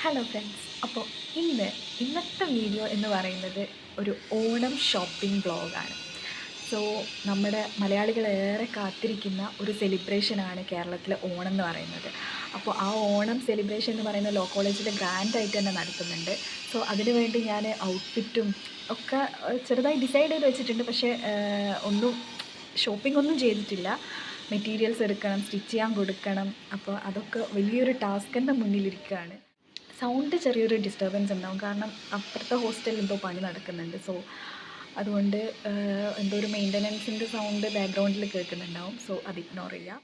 Hello friends. അപ്പോൾ ഇന്നത്തെ video എന്ന് പറയുന്നത് ഒരു ഓണം ഷോപ്പിംഗ് വ്ളോഗാണ്. സോ നമ്മുടെ മലയാളികൾ ഏറെ കാത്തിരിക്കുന്ന ഒരു സെലിബ്രേഷനാണ് കേരളത്തിലെ ഓണം എന്ന് പറയുന്നത്. അപ്പോൾ ആ ഓണം സെലിബ്രേഷൻ എന്ന് പറയുന്ന ലോ കോളേജിൽ ഗ്രാൻഡായിട്ട് തന്നെ നടത്തുന്നുണ്ട്. സോ അതിനുവേണ്ടി ഞാൻ ഔട്ട്ഫിറ്റും ഒക്കെ ചെറുതായി ഡിസൈഡ് ചെയ്ത് വെച്ചിട്ടുണ്ട്. പക്ഷേ ഒന്നും ഷോപ്പിംഗ് ഒന്നും ചെയ്തിട്ടില്ല. മെറ്റീരിയൽസ് എടുക്കണം, സ്റ്റിച്ച് ചെയ്യാൻ കൊടുക്കണം. അപ്പോൾ അതൊക്കെ വലിയൊരു ടാസ്കിൻ്റെ മുന്നിലിരിക്കുകയാണ്. സൗണ്ട് ചെറിയൊരു ഡിസ്റ്റർബൻസ് ഉണ്ടാവും, കാരണം അപ്പുറത്തെ ഹോസ്റ്റലിൽ എന്തോ പണി നടക്കുന്നുണ്ട്. സോ അതുകൊണ്ട് എന്തോ ഒരു മെയിൻ്റനൻസിൻ്റെ സൗണ്ട് ബാക്ക്ഗ്രൗണ്ടിൽ കേൾക്കുന്നുണ്ടാവും. സോ അത് ഇഗ്നോർ ചെയ്യുക.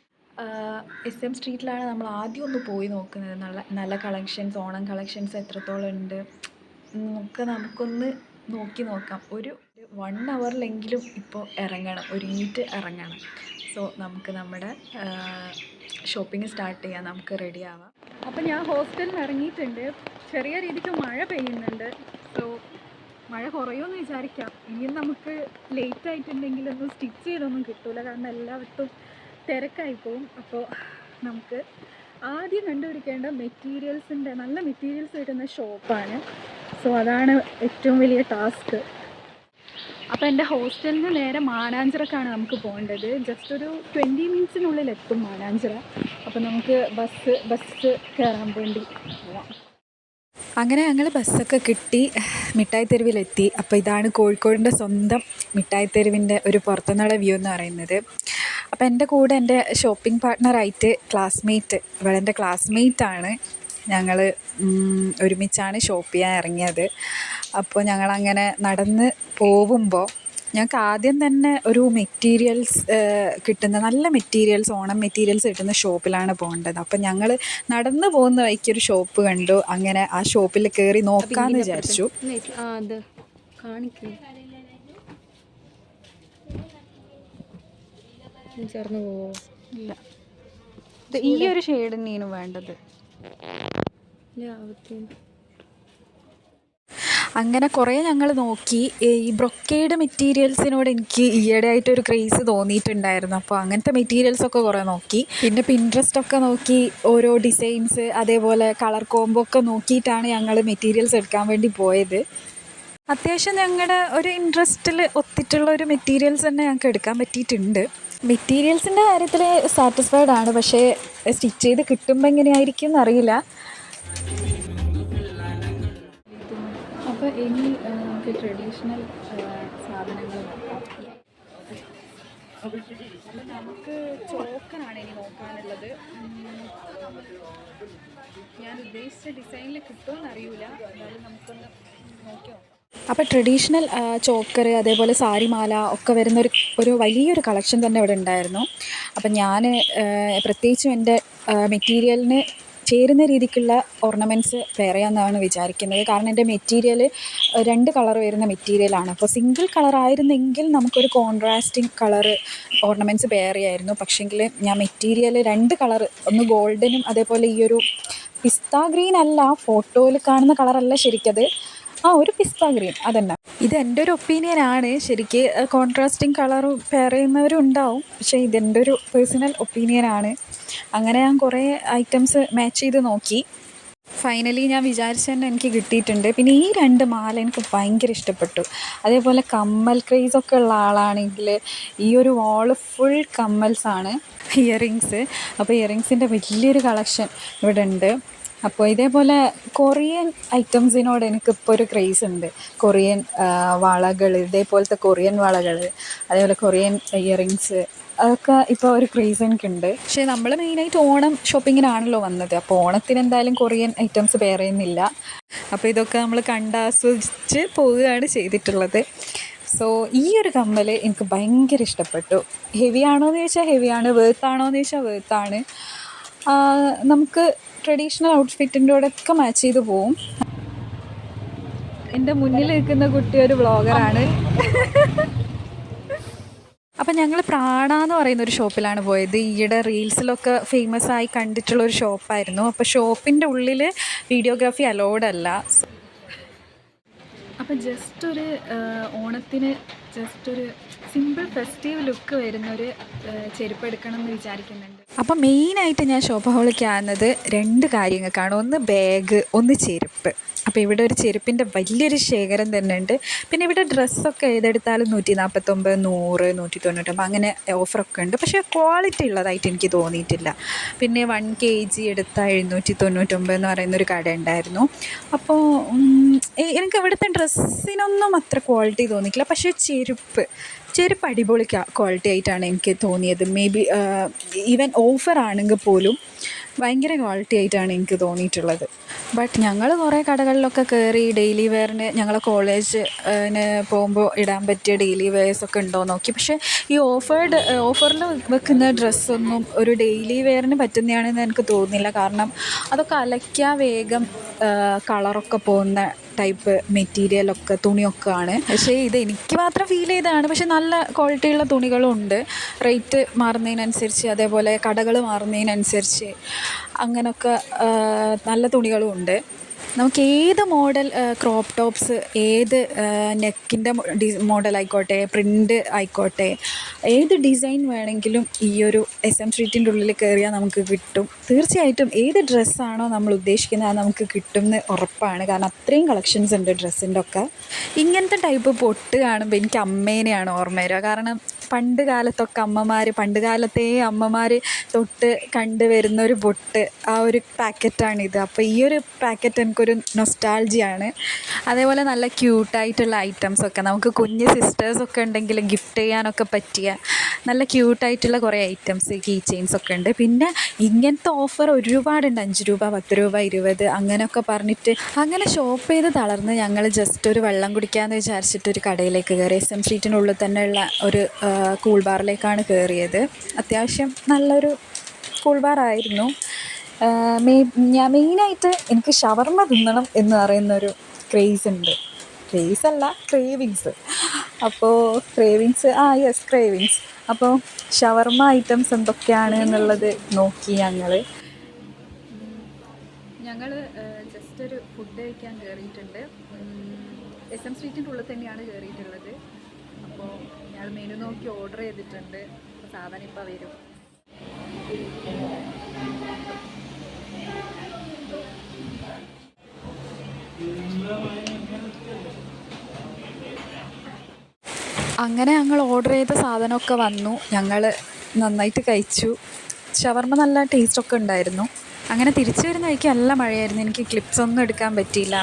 SM സ്ട്രീറ്റിലാണ് നമ്മൾ ആദ്യം ഒന്ന് പോയി നോക്കുന്നത്. നല്ല നല്ല കളക്ഷൻസ്, ഓണം കളക്ഷൻസ് എത്രത്തോളം ഉണ്ട് നമുക്കൊന്ന് നോക്കാം. ഒരു 1 അവറിലെങ്കിലും ഇപ്പോൾ ഇറങ്ങണം, ഒരുങ്ങിയിട്ട് ഇറങ്ങണം. സോ നമുക്ക് നമ്മുടെ ഷോപ്പിംഗ് സ്റ്റാർട്ട് ചെയ്യാം. നമുക്ക് റെഡി ആവാം. അപ്പം ഞാൻ ഹോസ്റ്റലിൽ നിന്ന് ഇറങ്ങിയിട്ടുണ്ട്. ചെറിയ രീതിക്ക് മഴ പെയ്യുന്നുണ്ട്. സോ മഴ കുറയുമെന്ന് വിചാരിക്കാം. ഇനിയും നമുക്ക് ലേറ്റ് ആയിട്ടുണ്ടെങ്കിലൊന്നും സ്റ്റിച്ച് ചെയ്തൊന്നും കിട്ടില്ല, കാരണം എല്ലായിടത്തും തിരക്കായി പോവും. അപ്പോൾ നമുക്ക് ആദ്യം കണ്ടുപിടിക്കേണ്ട നല്ല മെറ്റീരിയൽസ് കിട്ടുന്ന ഷോപ്പാണ്. സോ അതാണ് ഏറ്റവും വലിയ ടാസ്ക്. അപ്പോൾ എൻ്റെ ഹോസ്റ്റലിൽ നിന്ന് നേരെ മാനാഞ്ചിറക്കാണ് നമുക്ക് പോകേണ്ടത്. ജസ്റ്റ് ഒരു 20 മിനിറ്റ്സിനുള്ളിൽ എത്തും മാനാഞ്ചിറ. അപ്പോൾ നമുക്ക് ബസ് കയറാൻ വേണ്ടി പോവാം. അങ്ങനെ ഞങ്ങൾ ബസ്സൊക്കെ കിട്ടി മിഠായി തെരുവിലെത്തി. അപ്പോൾ ഇതാണ് കോഴിക്കോടിൻ്റെ സ്വന്തം മിഠായി തെരുവിൻ്റെ ഒരു പുറത്തുനിന്നുള്ള വ്യൂ എന്ന് പറയുന്നത്. അപ്പോൾ എൻ്റെ കൂടെ എൻ്റെ ഷോപ്പിംഗ് പാർട്ട്ണറായിട്ട് ഇവളെൻ്റെ ക്ലാസ്മേറ്റാണ്. ഞങ്ങൾ ഒരുമിച്ചാണ് ഷോപ്പ് ചെയ്യാൻ ഇറങ്ങിയത്. അപ്പോൾ ഞങ്ങളങ്ങനെ നടന്ന് പോകുമ്പോൾ ഞങ്ങൾക്ക് ആദ്യം തന്നെ ഒരു നല്ല മെറ്റീരിയൽസ്, ഓണം മെറ്റീരിയൽസ് കിട്ടുന്ന ഷോപ്പിലാണ് പോകേണ്ടത്. അപ്പം ഞങ്ങൾ നടന്നു പോകുന്ന വഴിക്കൊരു ഷോപ്പ് കണ്ടു. അങ്ങനെ ആ ഷോപ്പിൽ കയറി നോക്കാമെന്ന് വിചാരിച്ചു. ഇല്ല, ഈ ഒരു ഷെയ്ഡ് തന്നെയാണ് വേണ്ടത്. അങ്ങനെ കുറേ ഞങ്ങൾ നോക്കി. ഈ ബ്രൊക്കേഡ് മെറ്റീരിയൽസിനോട് എനിക്ക് ഈയിടെയായിട്ടൊരു ക്രേസ് തോന്നിയിട്ടുണ്ടായിരുന്നു. അപ്പോൾ അങ്ങനത്തെ മെറ്റീരിയൽസൊക്കെ കുറേ നോക്കി. പിന്നെ പിൻട്രസ്റ്റൊക്കെ നോക്കി ഓരോ ഡിസൈൻസ്, അതേപോലെ കളർ കോംബോ ഒക്കെ നോക്കിയിട്ടാണ് ഞങ്ങൾ മെറ്റീരിയൽസ് എടുക്കാൻ വേണ്ടി പോയത്. അത്യാവശ്യം ഞങ്ങളുടെ ഒരു ഇൻട്രസ്റ്റിൽ ഒത്തിട്ടുള്ള ഒരു മെറ്റീരിയൽസ് തന്നെ ഞങ്ങൾക്ക് എടുക്കാൻ പറ്റിയിട്ടുണ്ട്. മെറ്റീരിയൽസിൻ്റെ കാര്യത്തിൽ സാറ്റിസ്ഫൈഡ് ആണ്. പക്ഷേ സ്റ്റിച്ച് ചെയ്ത് കിട്ടുമ്പോൾ എങ്ങനെയായിരിക്കും എന്നറിയില്ല. അപ്പോൾ ഇനി നമുക്ക് ട്രഡീഷണൽ സാധനങ്ങൾ നോക്കാം. അപ്പോൾ നമുക്ക് ചോക്കനാണ് ഇനി നോക്കാനുള്ളത്. ഞാൻ ഉദ്ദേശിച്ച ഡിസൈനിൽ കിട്ടുമെന്ന് അറിയില്ല, എന്നാലും നമുക്കൊന്ന് നോക്കി നോക്കാം. അപ്പോൾ ട്രഡീഷണൽ ചോക്കർ, അതേപോലെ സാരിമാല ഒക്കെ വരുന്ന ഒരു വലിയൊരു കളക്ഷൻ തന്നെ ഇവിടെ ഉണ്ടായിരുന്നു. അപ്പം ഞാൻ പ്രത്യേകിച്ചും എൻ്റെ മെറ്റീരിയലിന് ചേരുന്ന രീതിക്കുള്ള ഓർണമെൻറ്റ്സ് വെയർ ചെയ്യാമെന്നാണ് വിചാരിക്കുന്നത്. കാരണം എൻ്റെ മെറ്റീരിയൽ 2 കളർ വരുന്ന മെറ്റീരിയലാണ്. അപ്പോൾ സിംഗിൾ കളർ ആയിരുന്നെങ്കിൽ നമുക്കൊരു കോൺട്രാസ്റ്റിംഗ് കളർ ഓർണമെൻറ്റ്സ് വെയർ ചെയ്യായിരുന്നു. പക്ഷേങ്കിൽ ഞാൻ മെറ്റീരിയൽ 2 കളർ, ഒന്ന് ഗോൾഡനും അതേപോലെ ഈ ഒരു പിസ്ത ഗ്രീൻ അല്ല, ഫോട്ടോയിൽ കാണുന്ന കളറല്ല ശരിക്കത്, ഒരു പിസ്ത ഗ്രീൻ അതന്നെ. ഇത് എൻ്റെ ഒരു ഒപ്പീനിയനാണ്. ശരിക്ക് കോൺട്രാസ്റ്റിംഗ് കളർ പെയർ ചെയ്യുന്നവരും ഉണ്ടാവും, പക്ഷേ ഇതെൻ്റെ ഒരു പേഴ്സണൽ ഒപ്പീനിയനാണ്. അങ്ങനെ ഞാൻ കുറേ ഐറ്റംസ് മാച്ച് ചെയ്ത് നോക്കി. ഫൈനലി ഞാൻ വിചാരിച്ച തന്നെ എനിക്ക് കിട്ടിയിട്ടുണ്ട്. പിന്നെ ഈ 2 മാല എനിക്ക് ഭയങ്കര ഇഷ്ടപ്പെട്ടു. അതേപോലെ കമ്മൽ ക്രേസൊക്കെ ഉള്ള ആളാണെങ്കിൽ ഈ ഒരു വാള് ഫുൾ കമ്മൽസാണ്, ഇയറിങ്സ്. അപ്പോൾ ഇയറിങ്സിൻ്റെ വലിയൊരു കളക്ഷൻ ഇവിടെ ഉണ്ട്. അപ്പോൾ ഇതേപോലെ കൊറിയൻ ഐറ്റംസിനോട് എനിക്കിപ്പോൾ ഒരു ക്രേസ് ഉണ്ട്. കൊറിയൻ വളകൾ, ഇതേപോലത്തെ കൊറിയൻ വളകൾ, അതേപോലെ കൊറിയൻ ഇയറിങ്സ്, അതൊക്കെ ഇപ്പോൾ ഒരു ക്രേസ് എനിക്കുണ്ട്. പക്ഷേ നമ്മൾ മെയിനായിട്ട് ഓണം ഷോപ്പിങ്ങിനാണല്ലോ വന്നത്. അപ്പോൾ ഓണത്തിന് എന്തായാലും കൊറിയൻ ഐറ്റംസ് പെയർ ചെയ്യുന്നില്ല. അപ്പോൾ ഇതൊക്കെ നമ്മൾ കണ്ടാസ്വദിച്ച് പോവുകയാണ് ചെയ്തിട്ടുള്ളത്. സോ ഈ ഒരു കമ്മൽ എനിക്ക് ഭയങ്കര ഇഷ്ടപ്പെട്ടു. ഹെവി ആണോ എന്ന് ചോദിച്ചാൽ ഹെവിയാണ്, വേർത്താണോ എന്ന് ചോദിച്ചാൽ വേർത്താണ്. നമുക്ക് ട്രഡീഷണൽ ഔട്ട്ഫിറ്റിൻ്റെ കൂടെയൊക്കെ മാച്ച് ചെയ്ത് പോവും. എൻ്റെ മുന്നിൽ നിൽക്കുന്ന കുട്ടി ഒരു വ്ളോഗറാണ്. അപ്പം ഞങ്ങൾ പ്രാണ എന്ന് പറയുന്നൊരു ഷോപ്പിലാണ് പോയത്. ഈയിടെ റീൽസിലൊക്കെ ഫേമസ് ആയി കണ്ടിട്ടുള്ളൊരു ഷോപ്പായിരുന്നു. അപ്പോൾ ഷോപ്പിൻ്റെ ഉള്ളിൽ വീഡിയോഗ്രാഫി അലൗഡ് അല്ല. അപ്പം ജസ്റ്റ് ഒരു ഓണത്തിന് ജസ്റ്റ് ഒരു സിമ്പിൾ ഫെസ്റ്റീവ് ലുക്ക് വരുന്നൊരു ചെരുപ്പ് എടുക്കണം എന്ന് വിചാരിക്കുന്നുണ്ട്. അപ്പം മെയിനായിട്ട് ഞാൻ ഷോപ്പഹോളിക്ക് ആകുന്നത് 2 കാര്യങ്ങൾക്കാണ്. ഒന്ന് ബാഗ്, ഒന്ന് ചെരുപ്പ്. അപ്പോൾ ഇവിടെ ഒരു ചെരുപ്പിൻ്റെ വലിയൊരു ശേഖരം തന്നെ ഉണ്ട്. പിന്നെ ഇവിടെ ഡ്രസ്സൊക്കെ ഏതെടുത്താലും 149, 100, 199 അങ്ങനെ ഓഫറൊക്കെ ഉണ്ട്. പക്ഷേ ക്വാളിറ്റി ഉള്ളതായിട്ട് എനിക്ക് തോന്നിയിട്ടില്ല. പിന്നെ 1 kg എടുത്താൽ 799 എന്ന് പറയുന്നൊരു കട ഉണ്ടായിരുന്നു. അപ്പോൾ എനിക്ക് ഇവിടുത്തെ ഡ്രസ്സിനൊന്നും അത്ര ക്വാളിറ്റി തോന്നിയിട്ടില്ല. പക്ഷേ ചെരുപ്പ് അടിപൊളി ക്വാളിറ്റി ആയിട്ടാണ് എനിക്ക് തോന്നിയത്. മേ ബി ഈവൻ ഓഫർ ആണെങ്കിൽ പോലും ഭയങ്കര ക്വാളിറ്റി ആയിട്ടാണ് എനിക്ക് തോന്നിയിട്ടുള്ളത്. ബട്ട് ഞങ്ങൾ കുറേ കടകളിലൊക്കെ കയറി ഡെയിലി വെയറിന് ഞങ്ങളെ കോളേജിന് പോകുമ്പോൾ ഇടാൻ പറ്റിയ ഡെയിലി വെയേഴ്സൊക്കെ ഉണ്ടോ നോക്കി. പക്ഷേ ഈ ഓഫറിൽ വെക്കുന്ന ഡ്രസ്സൊന്നും ഒരു ഡെയിലി വെയറിന് പറ്റുന്നതാണെന്ന് എനിക്ക് തോന്നുന്നില്ല. കാരണം അതൊക്കെ അലക്കിയാൽ വേഗം കളറൊക്കെ പോകുന്ന ടൈപ്പ് മെറ്റീരിയലൊക്കെ തുണിയൊക്കെ ആണ്. പക്ഷേ ഇത് എനിക്ക് മാത്രം ഫീൽ ചെയ്തതാണ്. പക്ഷേ നല്ല ക്വാളിറ്റിയുള്ള തുണികളും ഉണ്ട്. റേറ്റ് മാറുന്നതിനനുസരിച്ച്, അതേപോലെ കടകൾ മാറുന്നതിനനുസരിച്ച് അങ്ങനെയൊക്കെ നല്ല തുണികളും ഉണ്ട്. നമുക്ക് ഏത് മോഡൽ ക്രോപ്പ് ടോപ്സ്, ഏത് നെക്കിൻ്റെ മോഡലായിക്കോട്ടെ, പ്രിൻ്റ് ആയിക്കോട്ടെ, ഏത് ഡിസൈൻ വേണമെങ്കിലും ഈ ഒരു SM സ്ട്രീറ്റിൻ്റെ ഉള്ളിൽ കയറിയാൽ നമുക്ക് കിട്ടും. തീർച്ചയായിട്ടും ഏത് ഡ്രസ്സാണോ നമ്മൾ ഉദ്ദേശിക്കുന്നത് അത് നമുക്ക് കിട്ടും എന്ന് ഉറപ്പാണ്. കാരണം അത്രയും കളക്ഷൻസ് ഉണ്ട് ഡ്രസ്സിൻ്റെ ഒക്കെ. ഇങ്ങനത്തെ ടൈപ്പ് പൊട്ട് കാണുമ്പോൾ എനിക്ക് അമ്മേനെയാണ് ഓർമ്മ വരിക. കാരണം പണ്ട് കാലത്തെ അമ്മമാർ തൊട്ട് കണ്ടുവരുന്നൊരു പൊട്ട്, ആ ഒരു പാക്കറ്റാണിത്. അപ്പോൾ ഈ ഒരു പാക്കറ്റ് എനിക്കൊരു നൊസ്റ്റാൾജിയാണ്. അതേപോലെ നല്ല ക്യൂട്ടായിട്ടുള്ള ഐറ്റംസൊക്കെ നമുക്ക് കുഞ്ഞ് സിസ്റ്റേഴ്സൊക്കെ ഉണ്ടെങ്കിൽ ഗിഫ്റ്റ് ചെയ്യാനൊക്കെ പറ്റിയ നല്ല ക്യൂട്ടായിട്ടുള്ള കുറേ ഐറ്റംസ്, കീ ചെയിൻസൊക്കെ ഉണ്ട്. പിന്നെ ഇങ്ങനത്തെ ഓഫർ ഒരുപാടുണ്ട്. 5 രൂപ, 10 രൂപ, 20 അങ്ങനെയൊക്കെ പറഞ്ഞിട്ട് അങ്ങനെ ഷോപ്പ് ചെയ്ത് തളർന്ന് ഞങ്ങൾ ജസ്റ്റ് ഒരു വെള്ളം കുടിക്കാമെന്ന് വിചാരിച്ചിട്ടൊരു കടയിലേക്ക് കയറി. SM സ്ട്രീറ്റിനുള്ളിൽ തന്നെയുള്ള ഒരു കൂൾ ബാറിലേക്കാണ് കയറിയത്. അത്യാവശ്യം നല്ലൊരു കൂൾ ബാറായിരുന്നു. മെയിനായിട്ട് എനിക്ക് ഷവർമ്മ തിന്നണം എന്ന് പറയുന്നൊരു ക്രേവിങ്സ്. അപ്പോൾ ക്രേവിങ്സ്. അപ്പോൾ ഷവർമ്മ ഐറ്റംസ് എന്തൊക്കെയാണ് എന്നുള്ളത് നോക്കി ഞങ്ങൾ ജസ്റ്റ് ഒരു ഫുഡ് കഴിക്കാൻ കയറിയിട്ടുണ്ട്. SM സ്ട്രീറ്റിൻ്റെ ഉള്ളിൽ തന്നെയാണ് കയറിയിട്ടുള്ളത്. അപ്പോൾ ഞങ്ങൾ മെനു നോക്കി ഓർഡർ ചെയ്തിട്ടുണ്ട്. അപ്പോൾ സാധനം ഇപ്പോൾ വരും. അങ്ങനെ ഞങ്ങൾ ഓർഡർ ചെയ്ത സാധനമൊക്കെ വന്നു. ഞങ്ങൾ നന്നായിട്ട് കഴിച്ചു. ഷവർമ്മ നല്ല ടേസ്റ്റൊക്കെ ഉണ്ടായിരുന്നു. അങ്ങനെ തിരിച്ചു വരുന്ന വഴിക്ക് നല്ല മഴയായിരുന്നു. എനിക്ക് ക്ലിപ്സ് ഒന്നും എടുക്കാൻ പറ്റിയില്ല.